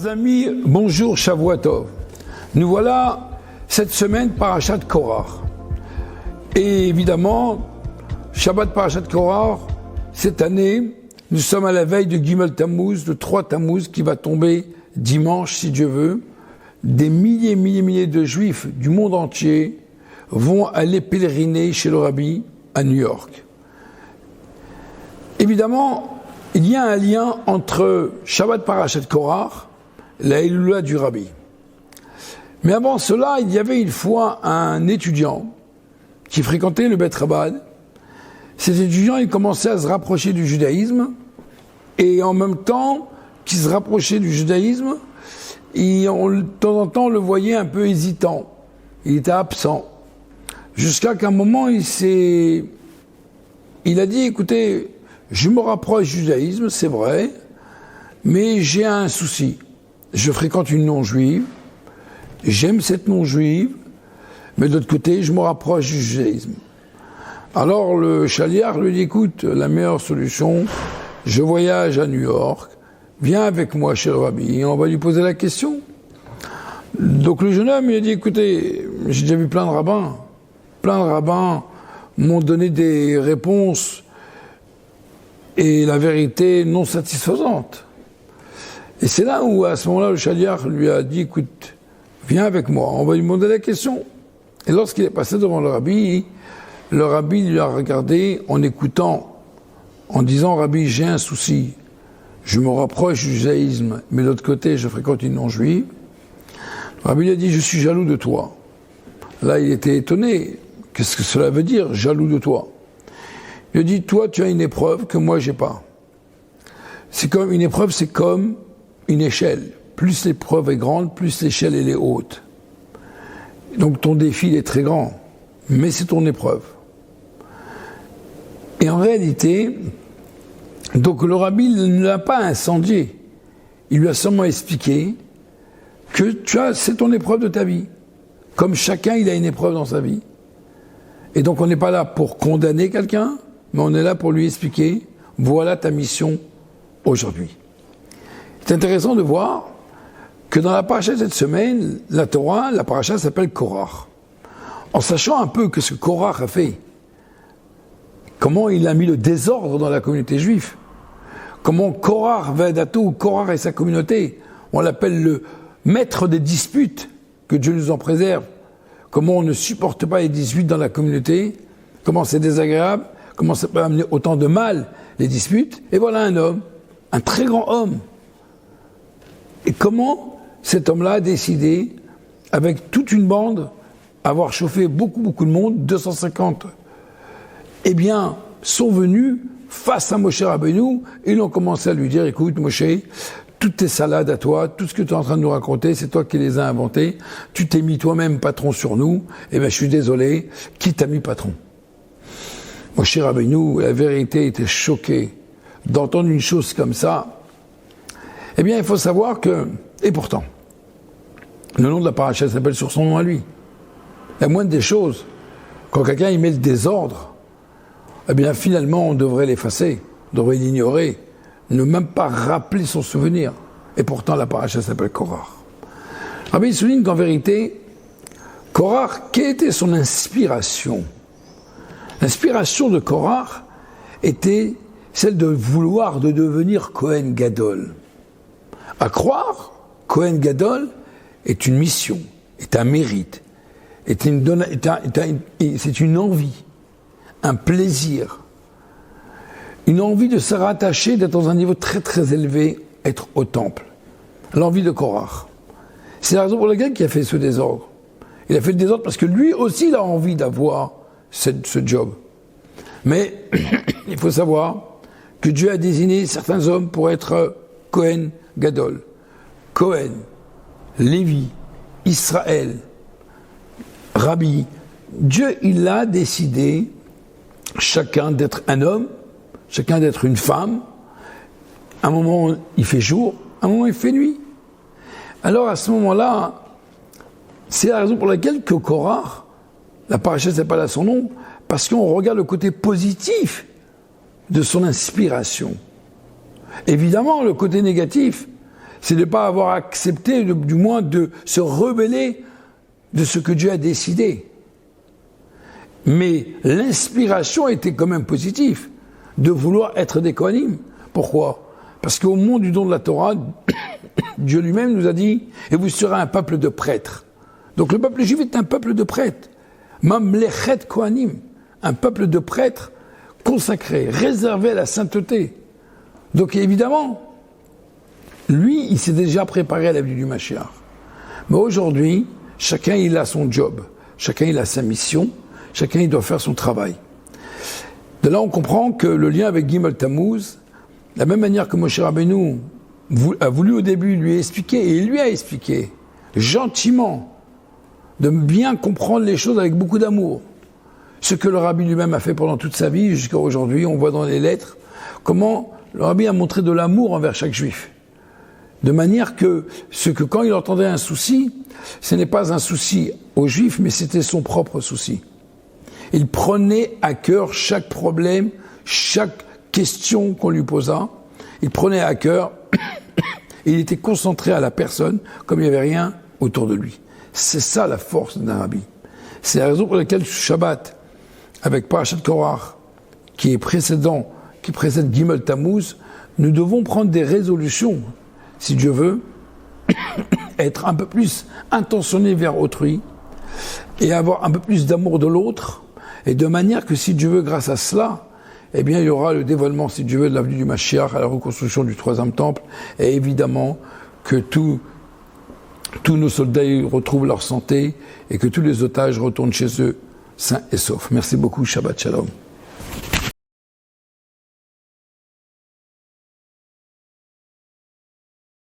amis, bonjour Shavua Tov. Nous voilà cette semaine Parashat Korach. Et évidemment, Shabbat Parashat Korach, cette année, nous sommes à la veille de Gimel Tammuz, le 3 Tammuz, qui va tomber dimanche, si Dieu veut. Des milliers de Juifs du monde entier vont aller pèleriner chez le Rabbi à New York. Évidemment, il y a un lien entre Shabbat Parashat Korach, la Eloula du Rabbi. Mais avant cela, il y avait une fois un étudiant qui fréquentait le Beth Chabad. Cet étudiant, il commençait à se rapprocher du judaïsme, et en même temps qu'il se rapprochait du judaïsme, de temps en temps, on le voyait un peu hésitant. Il était absent. Jusqu'à qu'un moment, il a dit, écoutez, je me rapproche du judaïsme, c'est vrai, mais j'ai un souci. Je fréquente une non-juive, j'aime cette non-juive, mais de l'autre côté, je me rapproche du judaïsme. Alors le chaliard lui dit, écoute, la meilleure solution, je voyage à New York, viens avec moi chez le Rabbi, et on va lui poser la question. Donc le jeune homme, il a dit, écoutez, j'ai déjà vu plein de rabbins m'ont donné des réponses et la vérité non satisfaisante. Et c'est là où, à ce moment-là, le chaliard lui a dit, écoute, viens avec moi, on va lui demander la question. Et lorsqu'il est passé devant le Rabbi lui a regardé en écoutant, en disant, Rabbi, j'ai un souci, je me rapproche du judaïsme, mais de l'autre côté, je fréquente une non-juive. Le Rabbi lui a dit, je suis jaloux de toi. Là, il était étonné. Qu'est-ce que cela veut dire, jaloux de toi? Il a dit, toi, tu as une épreuve que moi, j'ai pas. C'est comme une épreuve, c'est comme une échelle. Plus l'épreuve est grande, plus l'échelle elle est haute. Donc ton défi il est très grand, mais c'est ton épreuve. Et en réalité, donc le Rabbi ne l'a pas incendié. Il lui a seulement expliqué que c'est ton épreuve de ta vie. Comme chacun, il a une épreuve dans sa vie. Et donc on n'est pas là pour condamner quelqu'un, mais on est là pour lui expliquer, voilà ta mission aujourd'hui. C'est intéressant de voir que dans la paracha cette semaine, la Torah, la paracha s'appelle Korach. En sachant un peu que ce que Korach a fait, comment il a mis le désordre dans la communauté juive, comment Korach Vedato, ou Korach et sa communauté, on l'appelle le maître des disputes, que Dieu nous en préserve, comment on ne supporte pas les disputes dans la communauté, comment c'est désagréable, comment ça peut amener autant de mal, les disputes, et voilà un homme, un très grand homme. Et comment cet homme-là a décidé, avec toute une bande, avoir chauffé beaucoup de monde, 250, eh bien, sont venus face à Moshe Rabbeinu, et ils ont commencé à lui dire, écoute Moshe, toutes tes salades à toi, tout ce que tu es en train de nous raconter, c'est toi qui les as inventées, tu t'es mis toi-même patron sur nous, eh bien je suis désolé, qui t'a mis patron? Moshe Rabbeinu, la vérité, était choqué d'entendre une chose comme ça. Eh bien, il faut savoir que, et pourtant, le nom de la paracha s'appelle sur son nom à lui. La moindre des choses, quand quelqu'un y met le désordre, eh bien, finalement, on devrait l'effacer, on devrait l'ignorer, ne même pas rappeler son souvenir. Et pourtant, la paracha s'appelle Korach. Rabbi souligne qu'en vérité, Korach, quelle était son inspiration? L'inspiration de Korach était celle de vouloir de devenir Kohen Gadol. À croire, Kohen Gadol est une mission, est un mérite, c'est une envie, un plaisir, une envie de se rattacher, d'être dans un niveau très élevé, être au temple. L'envie de Korach. C'est la raison pour laquelle il a fait ce désordre. Il a fait le désordre parce que lui aussi il a envie d'avoir ce job. Mais il faut savoir que Dieu a désigné certains hommes pour être Kohen Gadol, Cohen, Lévi, Israël, Rabbi. Dieu, il a décidé chacun d'être un homme, chacun d'être une femme. À un moment, il fait jour, à un moment, il fait nuit. Alors, à ce moment-là, c'est la raison pour laquelle que Korach, la paracha n'est pas là son nom, parce qu'on regarde le côté positif de son inspiration. Évidemment, le côté négatif, c'est de ne pas avoir accepté, du moins de se rebeller de ce que Dieu a décidé. Mais l'inspiration était quand même positive, de vouloir être des Kohanim. Pourquoi? Parce qu'au moment du don de la Torah, Dieu lui-même nous a dit « Et vous serez un peuple de prêtres ». Donc le peuple juif est un peuple de prêtres. Mamlechet Kohanim, un peuple de prêtres consacré, réservé à la sainteté. Donc évidemment, lui, il s'est déjà préparé à la venue du Mashiach. Mais aujourd'hui, chacun il a son job, chacun il a sa mission, chacun il doit faire son travail. De là, on comprend que le lien avec Gimel Tammuz, de la même manière que Moshe Rabbeinu a voulu au début lui expliquer, et il lui a expliqué, gentiment, de bien comprendre les choses avec beaucoup d'amour. Ce que le Rabbi lui-même a fait pendant toute sa vie, jusqu'à aujourd'hui, on voit dans les lettres, comment le Rabbi a montré de l'amour envers chaque juif. De manière que quand il entendait un souci, ce n'est pas un souci aux juifs, mais c'était son propre souci. Il prenait à cœur chaque problème, chaque question qu'on lui posa. Il prenait à cœur et il était concentré à la personne comme il n'y avait rien autour de lui. C'est ça la force d'un rabbi. C'est la raison pour laquelle ce Shabbat, avec Parashat Korach, qui précède Gimel Tammuz, nous devons prendre des résolutions, si Dieu veut, être un peu plus intentionné vers autrui et avoir un peu plus d'amour de l'autre, et de manière que, si Dieu veut, grâce à cela, eh bien, il y aura le dévoilement, si Dieu veut, de la venue du Mashiach, à la reconstruction du 3e temple, et évidemment que tous nos soldats retrouvent leur santé et que tous les otages retournent chez eux sains et saufs. Merci beaucoup, Shabbat Shalom.